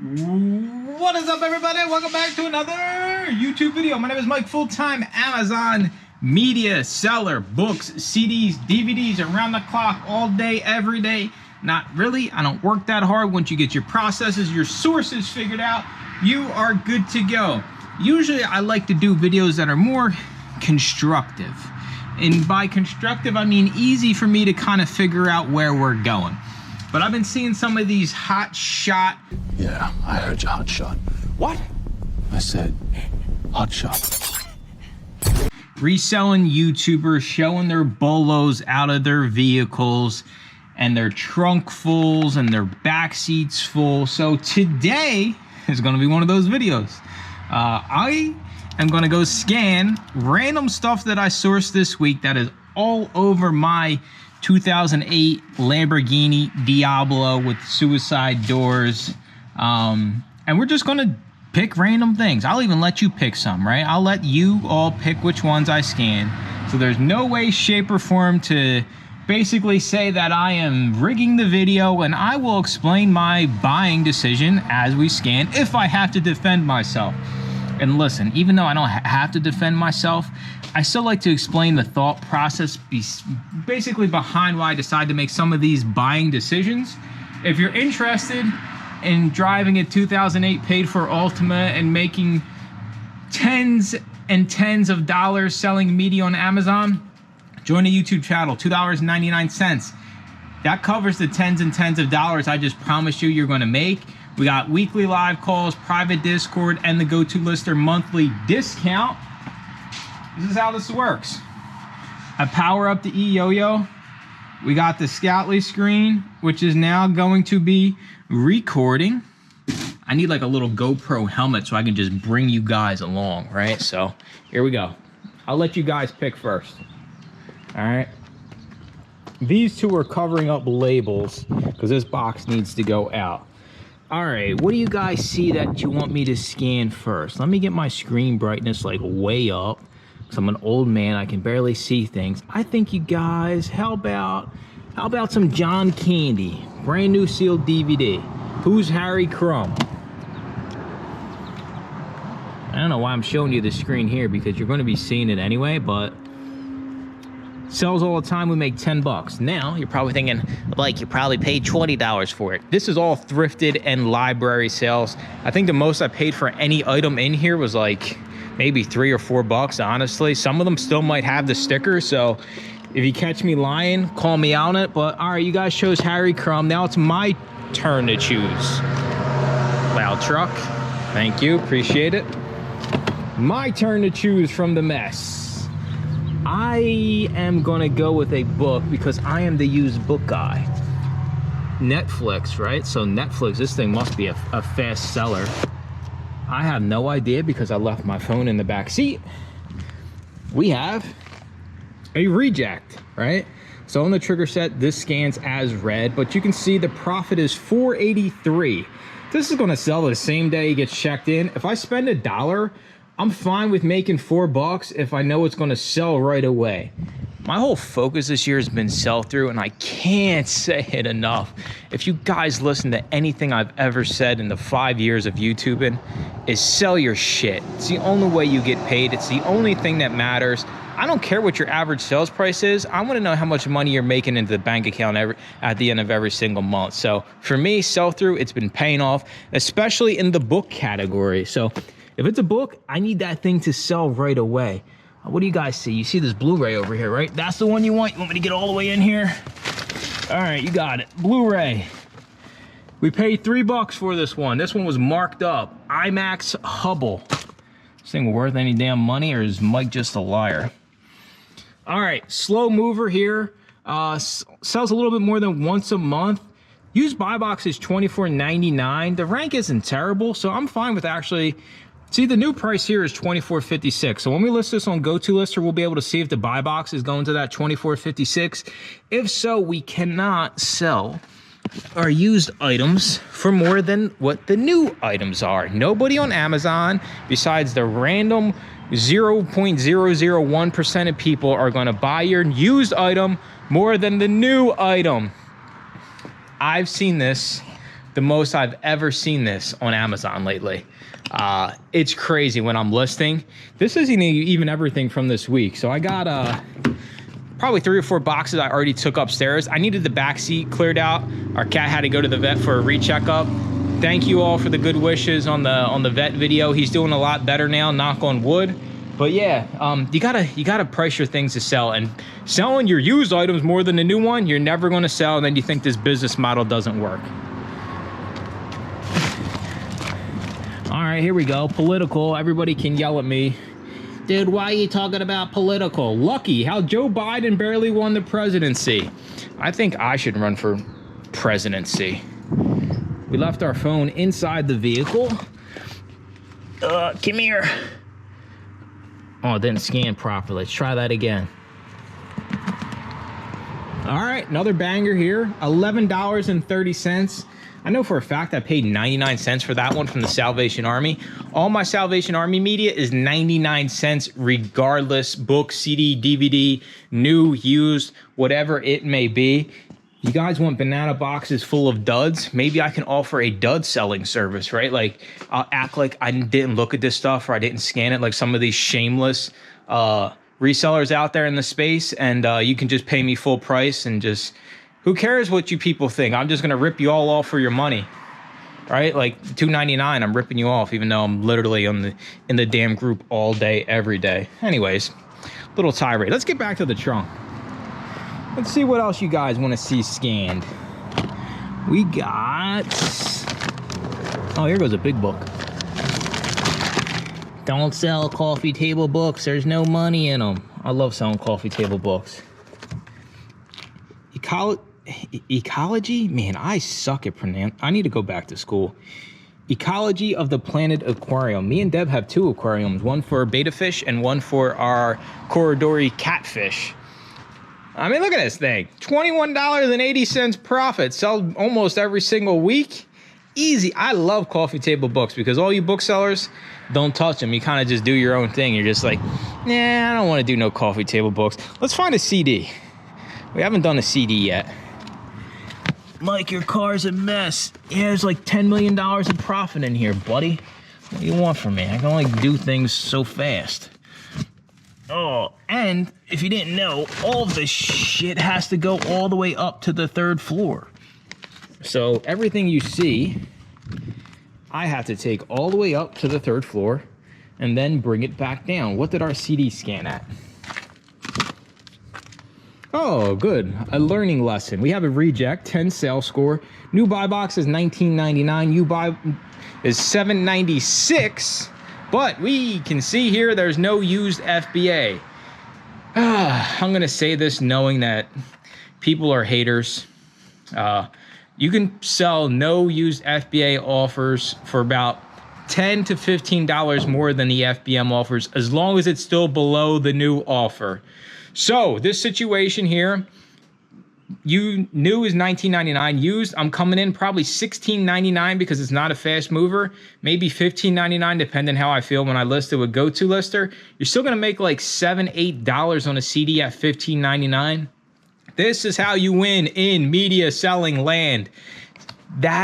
What is up, everybody? Welcome back to another YouTube video. My name is Mike, full-time Amazon media seller. Books, CDs, DVDs, around the clock, all day, every day. Not really. I don't work that hard. Once you get your processes, your sources figured out, you are good to go. Usually, I like to do videos that are more constructive. And by constructive, I mean easy for me to kind of figure out where we're going. But I've been seeing some of these hot shot. Yeah, I heard you, hot shot. What? I said hot shot. Reselling YouTubers showing their bolos out of their vehicles and their trunk fulls and their back seats full. So today is going to be one of those videos. I am going to go scan random stuff that I sourced this week that is all over my 2008 Lamborghini Diablo with suicide doors. And we're just going to pick random things. I'll even let you pick some, right? I'll let you all pick which ones I scan. So there's no way, shape, or form to basically say that I am rigging the video, and I will explain my buying decision as we scan if I have to defend myself. And listen, even though I don't have to defend myself, I still like to explain the thought process basically behind why I decide to make some of these buying decisions. If you're interested in driving a 2008 paid for Altima and making tens and tens of dollars selling media on Amazon, join the YouTube channel, $2.99. That covers the tens and tens of dollars I just promised you you're gonna make. We got weekly live calls, private Discord, and the Go-To Lister monthly discount. This is how this works. I power up the eYoYo. We got the Scoutly screen, which is now going to be recording. I need like a little GoPro helmet so I can just bring you guys along, right? So here we go. I'll let you guys pick first. All right. These two are covering up labels because this box needs to go out. All right, what do you guys see that you want me to scan first? Let me get my screen brightness like way up because I'm an old man. I can barely see things. I think you guys, how about some John Candy, brand new sealed DVD. Who's Harry Crumb? I don't know why I'm showing you the screen here because you're going to be seeing it anyway, but sells all the time. We make 10 bucks. Now you're probably thinking, like, you probably paid $20 for it. This is all thrifted and library sales. I think the most I paid for any item in here was like maybe $3 or $4, honestly. Some of them still might have the sticker, so if you catch me lying, call me out on it. But all right, you guys chose Harry Crumb. Now it's my turn to choose. Loud truck. Thank you, appreciate it. My turn to choose from the mess. I am gonna go with a book because I am the used book guy. Netflix, right? So Netflix, this thing must be a fast seller. I have no idea because I left my phone in the back seat. We have a reject, right? So on the trigger set, this scans as read, but you can see the profit is $4.83. This is gonna sell the same day it gets checked in. If I spend $1, I'm fine with making $4 if I know it's gonna sell right away. My whole focus this year has been sell-through, and I can't say it enough. If you guys listen to anything I've ever said in the 5 years of YouTubing, is sell your shit. It's the only way you get paid. It's the only thing that matters. I don't care what your average sales price is. I wanna know how much money you're making into the bank account at the end of every single month. So for me, sell-through, it's been paying off, especially in the book category. So if it's a book, I need that thing to sell right away. What do you guys see? You see this Blu-ray over here, right? That's the one you want? You want me to get all the way in here? All right, you got it. Blu-ray. We paid $3 for this one. This one was marked up. IMAX Hubble. This thing worth any damn money, or is Mike just a liar? All right, slow mover here. Sells a little bit more than once a month. Used buy box is $24.99. The rank isn't terrible, so I'm fine with actually. See, the new price here is $24.56. So when we list this on Go-To Lister, we'll be able to see if the buy box is going to that $24.56. If so, we cannot sell our used items for more than what the new items are. Nobody on Amazon, besides the random 0.001% of people, are going to buy your used item more than the new item. I've seen this the most I've ever seen this on Amazon lately. It's crazy when I'm listing. This isn't even everything from this week. So I got probably 3 or 4 boxes I already took upstairs. I needed the back seat cleared out. Our cat had to go to the vet for a re-checkup. Thank you all for the good wishes on the vet video. He's doing a lot better now, knock on wood. But yeah, you gotta price your things to sell, and selling your used items more than the new one, you're never gonna sell, and then you think this business model doesn't work. All right, here we go, political. Everybody can yell at me. Dude, why are you talking about political? Lucky, how Joe Biden barely won the presidency. I think I should run for presidency. We left our phone inside the vehicle. Come here. Oh, it didn't scan properly. Let's try that again. All right, another banger here. $11.30. I know for a fact I paid 99 cents for that one from the Salvation Army. All my Salvation Army media is 99 cents regardless. Book, CD, DVD, new, used, whatever it may be. You guys want banana boxes full of duds? Maybe I can offer a dud selling service, right? Like, I'll act like I didn't look at this stuff or I didn't scan it, like some of these shameless resellers out there in the space, and you can just pay me full price and just, who cares what you people think? I'm just gonna rip you all off for your money, right? Like $2.99, I'm ripping you off, even though I'm literally in the damn group all day, every day. Anyways, little tirade. Let's get back to the trunk. Let's see what else you guys want to see scanned. We got... Oh, here goes a big book. Don't sell coffee table books. There's no money in them. I love selling coffee table books. Ecology? Man, I suck at pronounce. I need to go back to school. Ecology of the Planet Aquarium. Me and Deb have 2 aquariums. One for betta fish and one for our corridori catfish. I mean, look at this thing. $21.80 profit. Sell almost every single week. Easy. I love coffee table books because all you booksellers, don't touch them. You kind of just do your own thing. You're just like, nah, I don't want to do no coffee table books. Let's find a CD. We haven't done a CD yet. Mike, your car's a mess. Yeah, there's like $10 million in profit in here, buddy. What do you want from me? I can only do things so fast. Oh, and if you didn't know, all of this shit has to go all the way up to the 3rd floor. So everything you see, I have to take all the way up to the 3rd floor and then bring it back down. What did our CD scan at? Oh, good. A learning lesson. We have a reject, 10 sales score. New buy box is $19.99. You buy is $7.96. But we can see here there's no used FBA. I'm going to say this knowing that people are haters. You can sell no used FBA offers for about $10 to $15 more than the FBM offers, as long as it's still below the new offer. So this situation here, new is $19.99. Used, I'm coming in probably $16.99 because it's not a fast mover. Maybe $15.99 depending how I feel when I list it with GoToLister. You're still gonna make like $7, $8 on a CD at $15.99. This is how you win in media selling land. These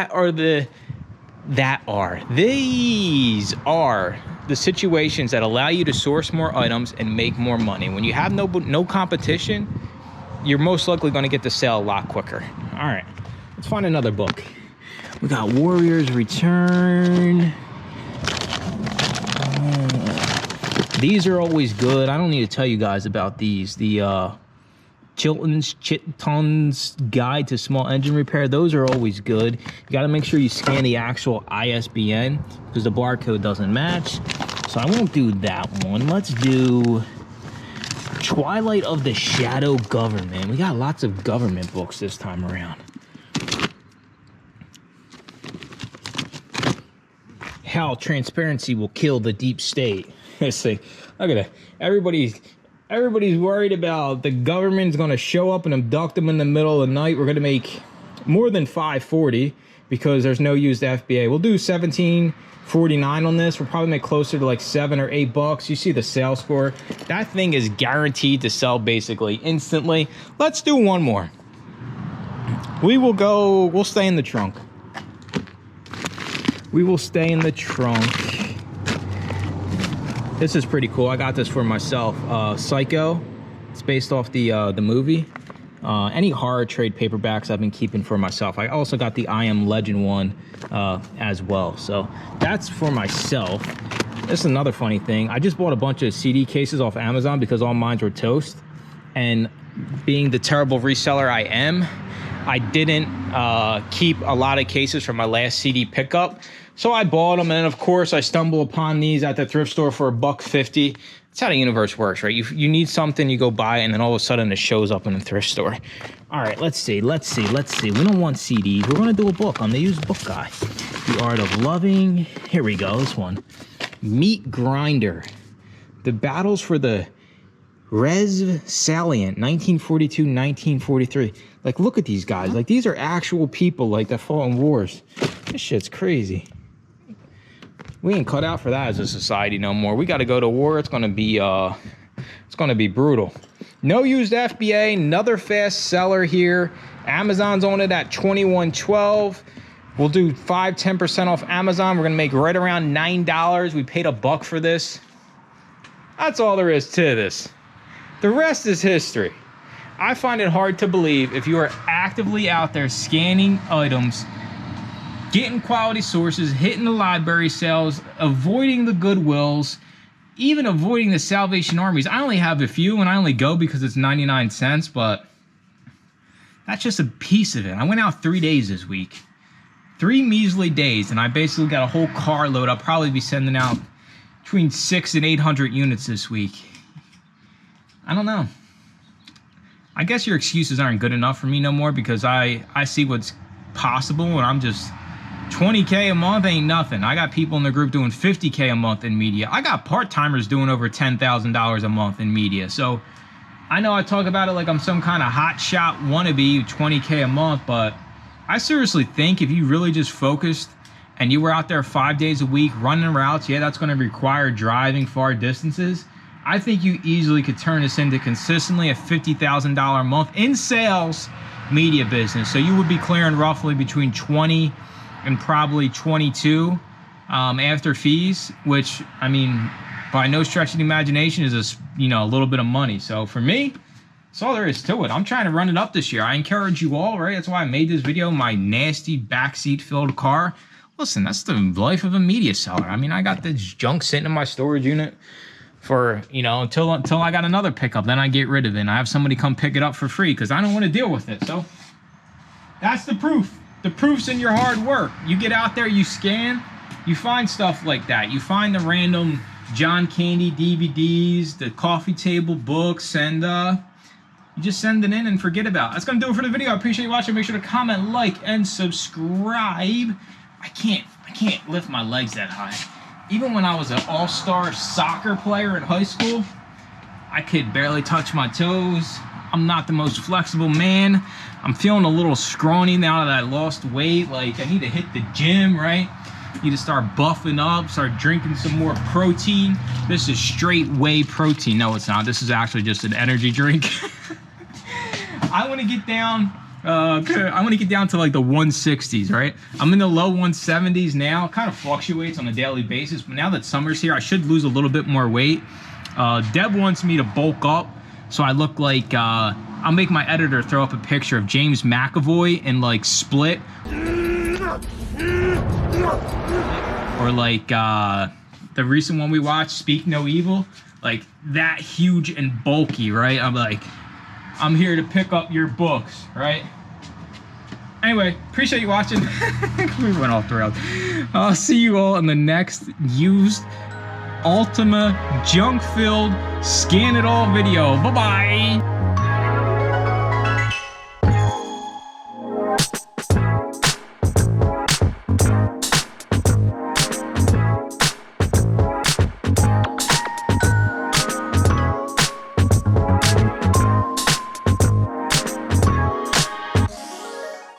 are the situations that allow you to source more items and make more money. When you have no competition, you're most likely going to get the sale a lot quicker. All right, let's find another book. We got Warriors Return. These are always good. I don't need to tell you guys about these. The Chilton's Guide to Small Engine Repair. Those are always good. You got to make sure you scan the actual ISBN because the barcode doesn't match. So I won't do that one. Let's do Twilight of the Shadow Government. We got lots of government books this time around. How transparency will kill the deep state. Let's see. Look at that. Everybody's worried about the government's going to show up and abduct them in the middle of the night. We're going to make more than $5.40 because there's no used FBA. We'll do $17.49 on this. We'll probably make closer to like $7 or $8. You see the sales score. That thing is guaranteed to sell basically instantly. Let's do one more. We'll stay in the trunk. We will stay in the trunk. This is pretty cool. I got this for myself. Psycho. It's based off the movie. Any horror trade paperbacks I've been keeping for myself. I also got the I Am Legend one as well. So that's for myself. This is another funny thing. I just bought a bunch of CD cases off Amazon because all mine were toast. And being the terrible reseller I am, I didn't keep a lot of cases from my last CD pickup. So I bought them, and of course I stumble upon these at the thrift store for $1.50. That's how the universe works, right? You need something, you go buy it, and then all of a sudden it shows up in the thrift store. All right, let's see. We don't want CDs. We're gonna do a book. I'm the used book guy. The Art of Loving. Here we go, this one. Meat Grinder. The Battles for the Res Salient, 1942, 1943. Like, look at these guys. Like, these are actual people, like, that fought in wars. This shit's crazy. We ain't cut out for that as a society no more. We got to go to war. It's gonna be brutal. No used FBA. Another fast seller here. Amazon's on it at $21.12. We'll do 5-10% off Amazon. We're gonna make right around $9. We paid $1 for this. That's all there is to this. The rest is history. I find it hard to believe if you are actively out there scanning items, getting quality sources, hitting the library sales, avoiding the Goodwills, even avoiding the Salvation Armies. I only have a few and I only go because it's 99 cents, but that's just a piece of it. I went out 3 days this week. 3 measly days, and I basically got a whole carload. I'll probably be sending out between 600 and 800 units this week. I don't know. I guess your excuses aren't good enough for me no more because I see what's possible, and I'm just 20K a month ain't nothing. I got people in the group doing 50K a month in media. I got part-timers doing over $10,000 a month in media. So I know I talk about it like I'm some kind of hot shot wannabe, 20K a month, but I seriously think if you really just focused and you were out there 5 days a week running routes, yeah, that's going to require driving far distances. I think you easily could turn this into consistently a $50,000 a month in sales media business. So you would be clearing roughly between 20 and probably 22 after fees, which, I mean, by no stretch of the imagination is a little bit of money. So for me, that's all there is to it. I'm trying to run it up this year. I encourage you all, right? That's why I made this video, my nasty backseat filled car. Listen, that's the life of a media seller. I mean, I got this junk sitting in my storage unit for, until I got another pickup. Then I get rid of it and I have somebody come pick it up for free because I don't want to deal with it. So that's the proof. The proof's in your hard work. You get out there, you scan, you find stuff like that. You find the random John Candy DVDs, the coffee table books, and you just send it in and forget about it. That's going to do it for the video. I appreciate you watching. Make sure to comment, like, and subscribe. I can't lift my legs that high. Even when I was an all-star soccer player in high school, I could barely touch my toes. I'm not the most flexible man. I'm feeling a little scrawny now that I lost weight. Like, I need to hit the gym, right? Need to start buffing up, start drinking some more protein. This is straight whey protein. No, it's not. This is actually just an energy drink. I want to get down. I want to get down to like the 160s, right? I'm in the low 170s now. It kind of fluctuates on a daily basis, but now that summer's here, I should lose a little bit more weight. Deb wants me to bulk up, so I look like I'll make my editor throw up a picture of James McAvoy in like Split, or like the recent one we watched, Speak No Evil, like that huge and bulky, right? I'm like, I'm here to pick up your books, right? Anyway, appreciate you watching. We went off the rails. I'll see you all in the next used Ultima junk-filled scan it all video. Bye-bye.